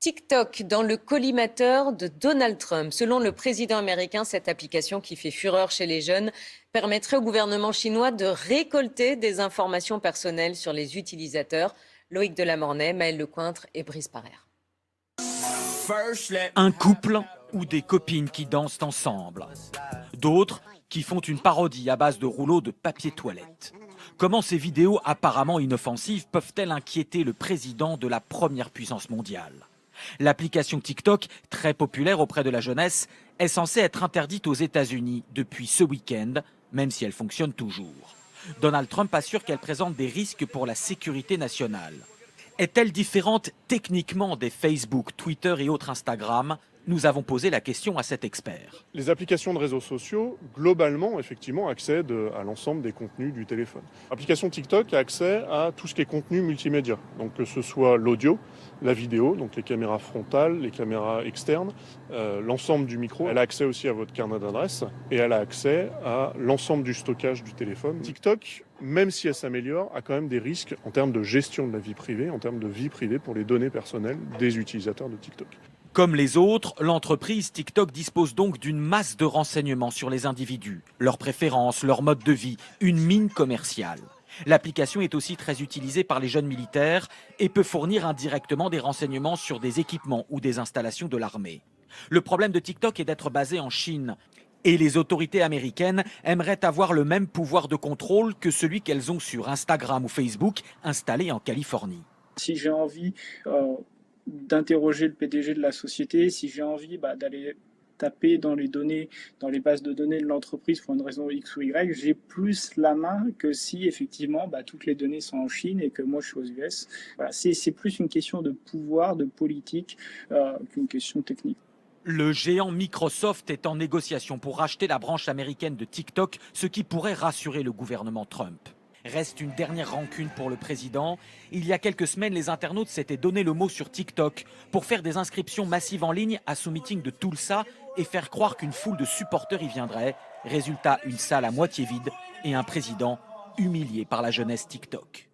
TikTok dans le collimateur de Donald Trump. Selon le président américain, cette application qui fait fureur chez les jeunes permettrait au gouvernement chinois de récolter des informations personnelles sur les utilisateurs. Loïc Delamornay, Maël Lecointre et Brice Parère. Un couple ou des copines qui dansent ensemble. D'autres qui font une parodie à base de rouleaux de papier toilette. Comment ces vidéos apparemment inoffensives peuvent-elles inquiéter le président de la première puissance mondiale ? L'application TikTok, très populaire auprès de la jeunesse, est censée être interdite aux États-Unis depuis ce week-end, même si elle fonctionne toujours. Donald Trump assure qu'elle présente des risques pour la sécurité nationale. Est-elle différente techniquement des Facebook, Twitter et autres Instagram ? Nous avons posé la question à cet expert. Les applications de réseaux sociaux, globalement, effectivement, accèdent à l'ensemble des contenus du téléphone. L'application TikTok a accès à tout ce qui est contenu multimédia, donc que ce soit l'audio, la vidéo, donc les caméras frontales, les caméras externes, l'ensemble du micro. Elle a accès aussi à votre carnet d'adresse et elle a accès à l'ensemble du stockage du téléphone. TikTok, même si elle s'améliore, a quand même des risques en termes de gestion de la vie privée, en termes de vie privée pour les données personnelles des utilisateurs de TikTok. Comme les autres, l'entreprise TikTok dispose donc d'une masse de renseignements sur les individus, leurs préférences, leur mode de vie, une mine commerciale. L'application est aussi très utilisée par les jeunes militaires et peut fournir indirectement des renseignements sur des équipements ou des installations de l'armée. Le problème de TikTok est d'être basé en Chine. Et les autorités américaines aimeraient avoir le même pouvoir de contrôle que celui qu'elles ont sur Instagram ou Facebook, installés en Californie. Si j'ai envie d'interroger le PDG de la société, si j'ai envie d'aller taper dans les données, dans les bases de données de l'entreprise pour une raison X ou Y, j'ai plus la main que si effectivement toutes les données sont en Chine et que moi je suis aux US. Voilà, c'est plus une question de pouvoir, de politique qu'une question technique. Le géant Microsoft est en négociation pour racheter la branche américaine de TikTok, ce qui pourrait rassurer le gouvernement Trump. Reste une dernière rancune pour le président. Il y a quelques semaines, les internautes s'étaient donné le mot sur TikTok pour faire des inscriptions massives en ligne à son meeting de Tulsa et faire croire qu'une foule de supporters y viendrait. Résultat, une salle à moitié vide et un président humilié par la jeunesse TikTok.